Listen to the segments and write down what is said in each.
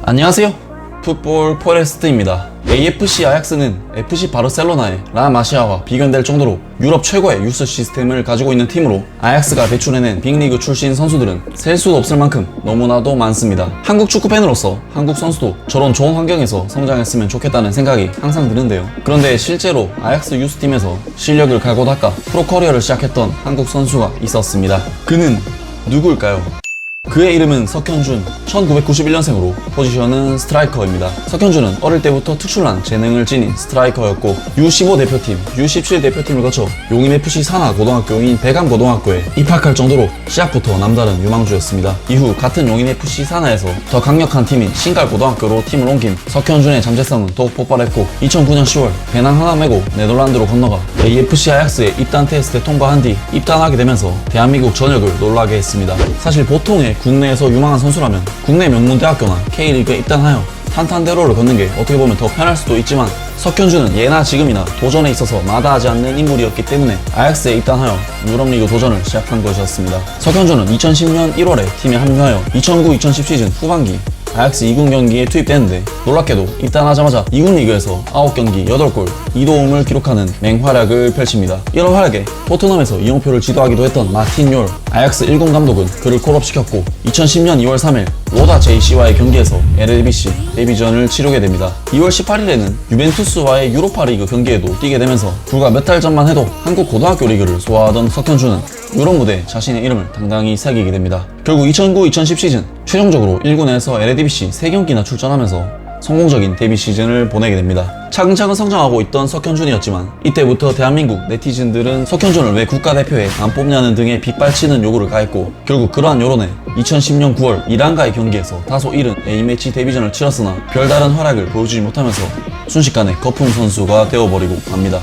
안녕하세요. 풋볼 포레스트입니다. AFC 아약스는 FC 바르셀로나의 라마시아와 비견될 정도로 유럽 최고의 유스 시스템을 가지고 있는 팀으로 아약스가 배출해낸 빅리그 출신 선수들은 셀 수도 없을 만큼 너무나도 많습니다. 한국 축구팬으로서 한국 선수도 저런 좋은 환경에서 성장했으면 좋겠다는 생각이 항상 드는데요. 그런데 실제로 아약스 유스팀에서 실력을 갈고 닦아 프로 커리어를 시작했던 한국 선수가 있었습니다. 그는 누구일까요? 그의 이름은 석현준, 1991년생으로 포지션은 스트라이커입니다. 석현준은 어릴 때부터 특출난 재능을 지닌 스트라이커였고 U15 대표팀, U17 대표팀을 거쳐 용인FC 산하 고등학교인 배감고등학교에 입학할 정도로 시작부터 남다른 유망주였습니다. 이후 같은 용인FC 산하에서 더 강력한 팀인 신갈고등학교로 팀을 옮긴 석현준의 잠재성은 더욱 폭발했고 2009년 10월 배낭 하나 메고 네덜란드로 건너가 AFC 아약스의 입단 테스트에 통과한 뒤 입단하게 되면서 대한민국 전역을 놀라게 했습니다. 사실 보통의 국내에서 유망한 선수라면 국내 명문대학교나 K리그에 입단하여 탄탄대로를 걷는 게 어떻게 보면 더 편할 수도 있지만 석현준은 예나 지금이나 도전에 있어서 마다하지 않는 인물이었기 때문에 아약스에 입단하여 유럽리그 도전을 시작한 것이었습니다. 석현준은 2010년 1월에 팀에 합류하여 2009-2010 시즌 후반기 아약스 2군 경기에 투입됐는데 놀랍게도 입단하자마자 2군 리그에서 9경기 8골 2도움을 기록하는 맹활약을 펼칩니다. 이런 활약에 토트넘에서 이용표를 지도하기도 했던 마틴 욜 아약스 1군 감독은 그를 콜업시켰고 2010년 2월 3일 로다 JC와의 경기에서 LLBC 데뷔전을 치르게 됩니다. 2월 18일에는 유벤투스와의 유로파리그 경기에도 뛰게 되면서 불과 몇 달 전만 해도 한국 고등학교 리그를 소화하던 석현준은 유럽 무대에 자신의 이름을 당당히 새기게 됩니다. 결국 2009-2010 시즌 최종적으로 1군에서 LADBC 3경기나 출전하면서 성공적인 데뷔 시즌을 보내게 됩니다. 차근차근 성장하고 있던 석현준이었지만 이때부터 대한민국 네티즌들은 석현준을 왜 국가대표에 안 뽑냐는 등의 빗발치는 요구를 가했고 결국 그러한 여론에 2010년 9월 이란과의 경기에서 다소 이른 A매치 데뷔전을 치렀으나 별다른 활약을 보여주지 못하면서 순식간에 거품 선수가 되어버리고 맙니다.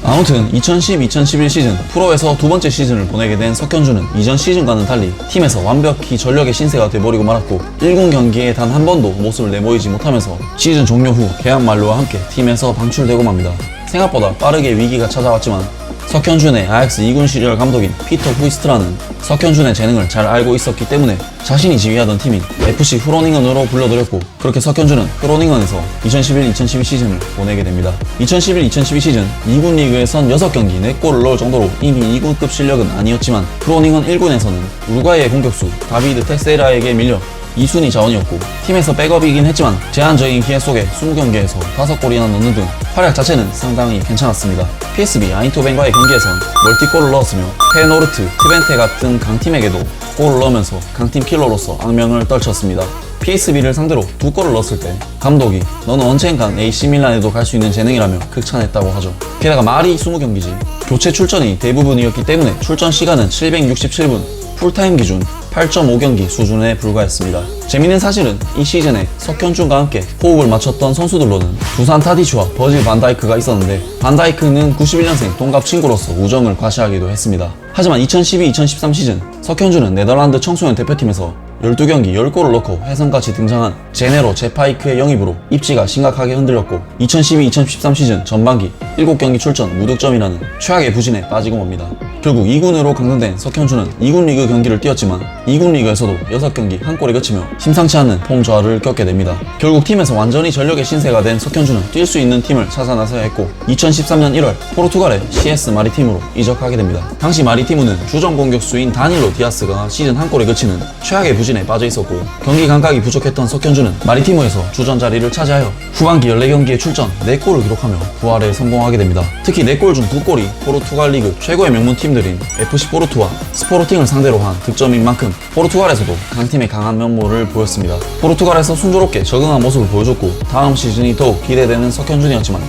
아무튼 2010-2011 시즌 프로에서 두 번째 시즌을 보내게 된 석현준은 이전 시즌과는 달리 팀에서 완벽히 전력의 신세가 돼버리고 말았고 1군 경기에 단 한 번도 모습을 내보이지 못하면서 시즌 종료 후 계약 만료와 함께 팀에서 방출되고 맙니다. 생각보다 빠르게 위기가 찾아왔지만 석현준의 아약스 2군 시절 감독인 피터 후이스트라는 석현준의 재능을 잘 알고 있었기 때문에 자신이 지휘하던 팀인 FC 후로닝은으로 불러들였고 그렇게 석현준은 후로닝은에서 2011-2012 시즌을 보내게 됩니다. 2011-2012 시즌 2군 리그에선 6경기 4골을 넣을 정도로 이미 2군급 실력은 아니었지만 후로닝은 1군에서는 우루과이의 공격수 다비드 텍세라에게 밀려 2순위 자원이었고 팀에서 백업이긴 했지만 제한적인 기회 속에 20경기에서 5골이나 넣는 등 활약 자체는 상당히 괜찮았습니다. PSV 아인토벤과의 경기에선 멀티골을 넣었으며 페노르트, 트벤테 같은 강팀에게도 골을 넣으면서 강팀 킬러로서 악명을 떨쳤습니다. PSV를 상대로 2골을 넣었을 때 감독이 너는 언젠간 AC밀란에도 갈 수 있는 재능이라며 극찬했다고 하죠. 게다가 말이 20경기지 교체 출전이 대부분이었기 때문에 출전 시간은 767분, 풀타임 기준 8.5경기 수준에 불과했습니다. 재밌는 사실은 이 시즌에 석현준과 함께 호흡을 맞췄던 선수들로는 두산 타디치와 버질 반다이크가 있었는데 반다이크는 91년생 동갑 친구로서 우정을 과시하기도 했습니다. 하지만 2012-2013 시즌 석현준은 네덜란드 청소년 대표팀에서 12경기 10골을 넣고 혜성같이 등장한 제네로 제파이크의 영입으로 입지가 심각하게 흔들렸고 2012-2013 시즌 전반기 7경기 출전 무득점이라는 최악의 부진에 빠지고 맙니다. 결국 2군으로 강등된 석현준은 2군 리그 경기를 뛰었지만 2군 리그에서도 6경기 한 골에 그치며 심상치 않은 폼 저하를 겪게 됩니다. 결국 팀에서 완전히 전력의 신세가 된 석현준은 뛸 수 있는 팀을 찾아 나서야 했고 2013년 1월 포르투갈의 CS 마리티무로 이적하게 됩니다. 당시 마리티무는 주전 공격수인 다닐로 디아스가 시즌 한 골에 그치는 최악의 부진에 빠져 있었고 경기 감각이 부족했던 석현준은 마리티무에서 주전 자리를 차지하여 후반기 14경기에 출전 4골을 기록하며 부활에 성공하게 됩니다. 특히 4골 중 2골이 포르투갈 리그 최고의 명문팀들인 FC 포르투와 스포르팅을 상대로 한 득점인 만큼 포르투갈에서도 강팀의 강한 면모를 보였습니다. 포르투갈에서 순조롭게 적응한 모습을 보여줬고 다음 시즌이 더욱 기대되는 석현준이었지만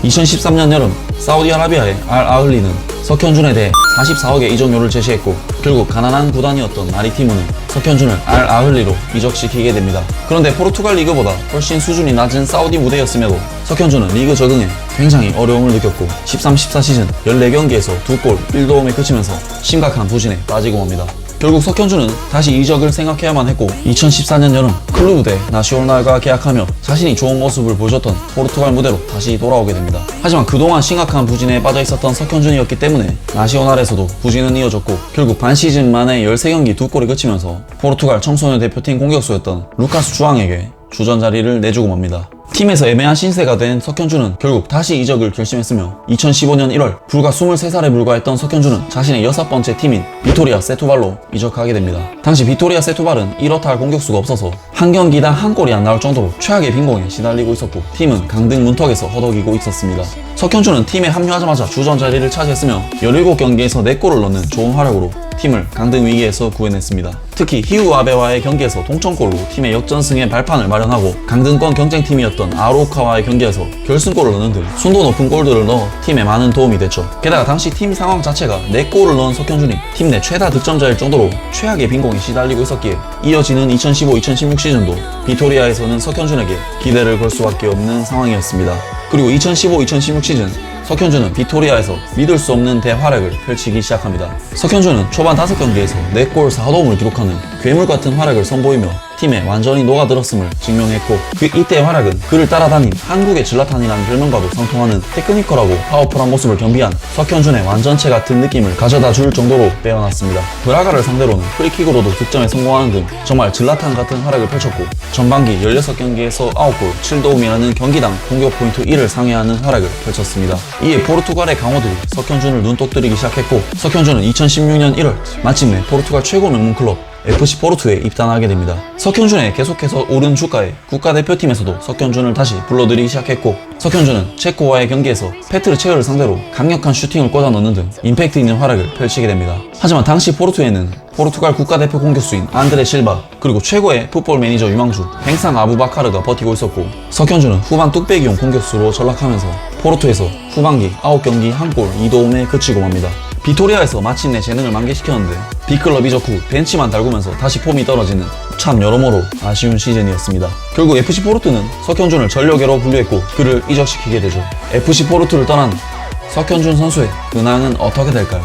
2013년 여름 사우디아라비아의 알아흘리는 석현준에 대해 44억의 이적료를 제시했고 결국 가난한 구단이었던 마리티무는 석현준을 알아흘리로 이적시키게 됩니다. 그런데 포르투갈 리그보다 훨씬 수준이 낮은 사우디 무대였음에도 석현준은 리그 적응에 굉장히 어려움을 느꼈고 13-14 시즌 14경기에서 2골 1도움에 그치면서 심각한 부진에 빠지고 맙니다. 결국 석현준은 다시 이적을 생각해야만 했고 2014년 여름 클루브 대 나시오날과 계약하며 자신이 좋은 모습을 보여줬던 포르투갈 무대로 다시 돌아오게 됩니다. 하지만 그동안 심각한 부진에 빠져있었던 석현준이었기 때문에 나시오날에서도 부진은 이어졌고 결국 반 시즌 만에 13경기 2골에 그치면서 포르투갈 청소년 대표팀 공격수였던 루카스 주앙에게 주전 자리를 내주고 맙니다. 팀에서 애매한 신세가 된 석현주는 결국 다시 이적을 결심했으며 2015년 1월 불과 23살에 불과했던 석현주는 자신의 6번째 팀인 비토리아 세투발로 이적하게 됩니다. 당시 비토리아 세투발은 이렇다 할 공격수가 없어서 한 경기당 한 골이 안 나올 정도로 최악의 빈공에 시달리고 있었고 팀은 강등 문턱에서 허덕이고 있었습니다. 석현주는 팀에 합류하자마자 주전 자리를 차지했으며 17경기에서 4골을 넣는 좋은 활약으로 팀을 강등 위기에서 구해냈습니다. 특히 히우 아베와의 경기에서 동점골로 팀의 역전승의 발판을 마련하고 강등권 경쟁팀이었던 아로카와의 경기에서 결승골을 넣는 등 순도 높은 골들을 넣어 팀에 많은 도움이 됐죠. 게다가 당시 팀 상황 자체가 4골을 넣은 석현준이 팀 내 최다 득점자일 정도로 최악의 빈공에 시달리고 있었기에 이어지는 2015-2016 시즌도 비토리아에서는 석현준에게 기대를 걸 수밖에 없는 상황이었습니다. 그리고 2015-2016 시즌 석현주는 비토리아에서 믿을 수 없는 대활약을 펼치기 시작합니다. 석현주는 초반 5경기에서 4골 4도움을 기록하는 괴물 같은 활약을 선보이며 팀에 완전히 녹아들었음을 증명했고 이때의 활약은 그를 따라다닌 한국의 질라탄이라는 별명과도 상통하는 테크니컬하고 파워풀한 모습을 겸비한 석현준의 완전체 같은 느낌을 가져다 줄 정도로 빼어났습니다. 브라가를 상대로는 프리킥으로도 득점에 성공하는 등 정말 질라탄 같은 활약을 펼쳤고 전반기 16경기에서 9골 7도움이라는 경기당 공격 포인트 1을 상회하는 활약을 펼쳤습니다. 이에 포르투갈의 강호들이 석현준을 눈독들이기 시작했고 석현준은 2016년 1월 마침내 포르투갈 최고 명문 클럽 FC 포르투에 입단하게 됩니다. 석현준의 계속해서 오른 주가에 국가대표팀에서도 석현준을 다시 불러들이기 시작했고 석현준은 체코와의 경기에서 페트르 체흐를 상대로 강력한 슈팅을 꽂아 넣는 등 임팩트 있는 활약을 펼치게 됩니다. 하지만 당시 포르투에는 포르투갈 국가대표 공격수인 안드레 실바 그리고 최고의 풋볼 매니저 유망주 뱅상 아부바카르가 버티고 있었고 석현준은 후반 뚝배기용 공격수로 전락하면서 포르투에서 후반기 9경기 1골 2도움에 그치고 맙니다. 비토리아에서 마침내 재능을 만개시켰는데 B클럽 이적 후 벤치만 달구면서 다시 폼이 떨어지는 참 여러모로 아쉬운 시즌이었습니다. 결국 FC 포르투는 석현준을 전력외로 분류했고 그를 이적시키게 되죠. FC 포르투를 떠난 석현준 선수의 근황은 어떻게 될까요?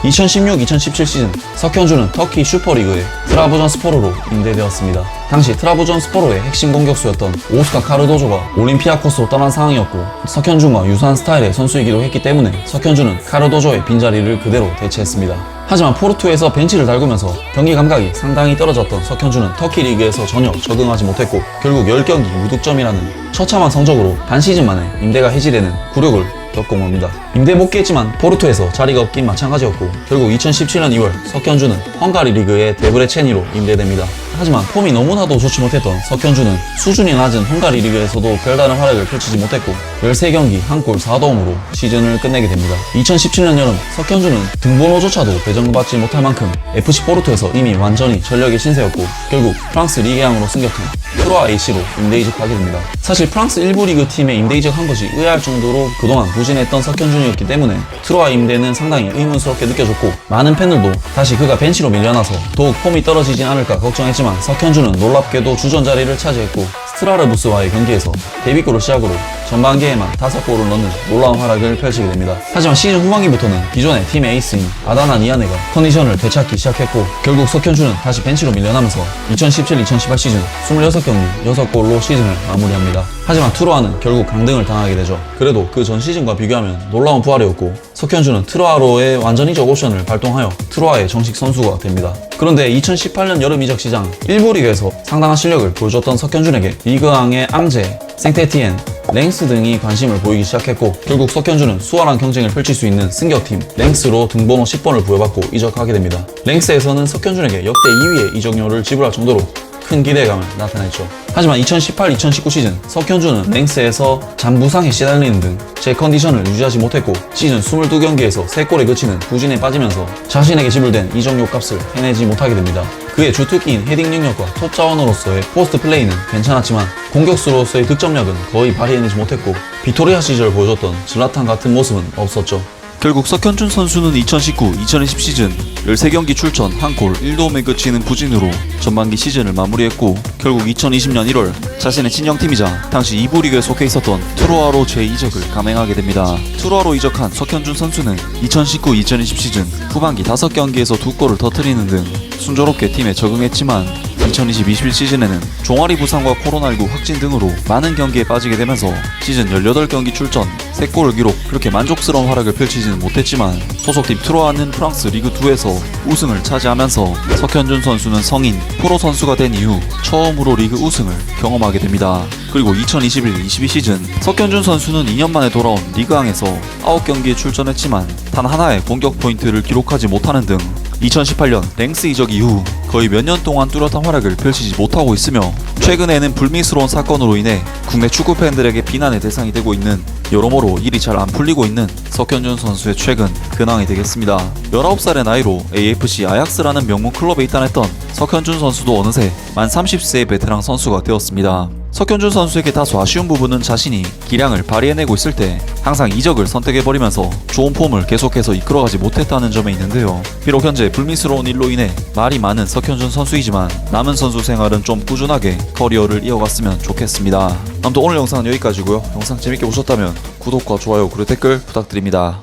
2016-2017 시즌 석현준은 터키 슈퍼리그의 트라부전스포르로 임대되었습니다. 당시 트라부전스포르의 핵심 공격수였던 오스카 카르도조가 올림피아코스로 떠난 상황이었고 석현준과 유사한 스타일의 선수이기도 했기 때문에 석현준은 카르도조의 빈자리를 그대로 대체했습니다. 하지만 포르투에서 벤치를 달구면서 경기 감각이 상당히 떨어졌던 석현준은 터키 리그에서 전혀 적응하지 못했고 결국 10경기 무득점이라는 처참한 성적으로 반 시즌 만에 임대가 해지되는 굴욕을 겪고 맙니다. 임대 복귀했지만 포르투에서 자리가 없긴 마찬가지였고 결국 2017년 2월 석현준은 헝가리 리그의 데브레체니로 임대됩니다. 하지만 폼이 너무나도 좋지 못했던 석현준은 수준이 낮은 헝가리 리그에서도 별다른 활약을 펼치지 못했고 13경기 1골 4도움으로 시즌을 끝내게 됩니다. 2017년 여름 석현준은 등번호조차도 배정받지 못할 만큼 FC 포르투에서 이미 완전히 전력의 신세였고 결국 프랑스 리게앙으로 승격한 트로아 AC로 임대 이적하게 됩니다. 사실 프랑스 1부 리그 팀에 임대 이적한 것이 의아할 정도로 그동안 부진했던 석현준이었기 때문에 트로아 임대는 상당히 의문스럽게 느껴졌고 많은 팬들도 다시 그가 벤치로 밀려나서 더욱 폼이 떨어지진 않을까 걱정했지만 석현준은 놀랍게도 주전 자리를 차지했고 스트라르부스와의 경기에서 데뷔골을 시작으로 전반기에만 5골을 넣는 놀라운 활약을 펼치게 됩니다. 하지만 시즌 후반기부터는 기존의 팀 에이스인 아다나 니아네가 컨디션을 되찾기 시작했고 결국 석현준은 다시 벤치로 밀려나면서 2017-2018 시즌 26경기 6골로 시즌을 마무리합니다. 하지만 트로아는 결국 강등을 당하게 되죠. 그래도 그 전 시즌과 비교하면 놀라운 부활이었고 석현준은 트로아로의 완전 이적 옵션을 발동하여 트로아의 정식 선수가 됩니다. 그런데 2018년 여름 이적 시장 1부 리그에서 상당한 실력을 보여줬던 석현준에게 리그앙의 앙제, 생테티엔, 랭스 등이 관심을 보이기 시작했고 결국 석현준은 수월한 경쟁을 펼칠 수 있는 승격팀 랭스로 등번호 10번을 부여받고 이적하게 됩니다. 랭스에서는 석현준에게 역대 2위의 이적료를 지불할 정도로 큰 기대감을 나타냈죠. 하지만 2018-2019 시즌 석현준은 랭스에서 잔부상에 시달리는 등 제 컨디션을 유지하지 못했고 시즌 22경기에서 3골에 그치는 부진에 빠지면서 자신에게 지불된 이적료 값을 해내지 못하게 됩니다. 그의 주특기인 헤딩 능력과 톱 자원으로서의 포스트 플레이는 괜찮았지만 공격수로서의 득점력은 거의 발휘해내지 못했고 비토리아 시절 보여줬던 질라탄 같은 모습은 없었죠. 결국 석현준 선수는 2019-2020 시즌 13경기 출전 1골 1도움에 그치는 부진으로 전반기 시즌을 마무리했고 결국 2020년 1월 자신의 친정팀이자 당시 2부 리그에 속해 있었던 트로아로 재이적을 감행하게 됩니다. 트로아로 이적한 석현준 선수는 2019-2020 시즌 후반기 5경기에서 2골을 터뜨리는 등 순조롭게 팀에 적응했지만 2020-21 시즌에는 종아리 부상과 코로나19 확진 등으로 많은 경기에 빠지게 되면서 시즌 18경기 출전, 3골을 기록. 그렇게 만족스러운 활약을 펼치지는 못했지만 소속팀 트로아는 프랑스 리그2에서 우승을 차지하면서 석현준 선수는 성인 프로 선수가 된 이후 처음으로 리그 우승을 경험하게 됩니다. 그리고 2021-22 시즌 석현준 선수는 2년 만에 돌아온 리그왕에서 9경기에 출전했지만 단 하나의 공격 포인트를 기록하지 못하는 등 2018년 랭스 이적 이후 거의 몇 년 동안 뚜렷한 활약을 펼치지 못하고 있으며 최근에는 불미스러운 사건으로 인해 국내 축구 팬들에게 비난의 대상이 되고 있는 여러모로 일이 잘 안 풀리고 있는 석현준 선수의 최근 근황이 되겠습니다. 19살의 나이로 AFC 아약스라는 명문 클럽에 입단했던 석현준 선수도 어느새 만 30세의 베테랑 선수가 되었습니다. 석현준 선수에게 다소 아쉬운 부분은 자신이 기량을 발휘해내고 있을 때 항상 이적을 선택해버리면서 좋은 폼을 계속해서 이끌어가지 못했다는 점에 있는데요. 비록 현재 불미스러운 일로 인해 말이 많은 석현준 선수이지만 남은 선수 생활은 좀 꾸준하게 커리어를 이어갔으면 좋겠습니다. 아무튼 오늘 영상은 여기까지고요. 영상 재밌게 보셨다면 구독과 좋아요 그리고 댓글 부탁드립니다.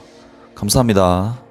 감사합니다.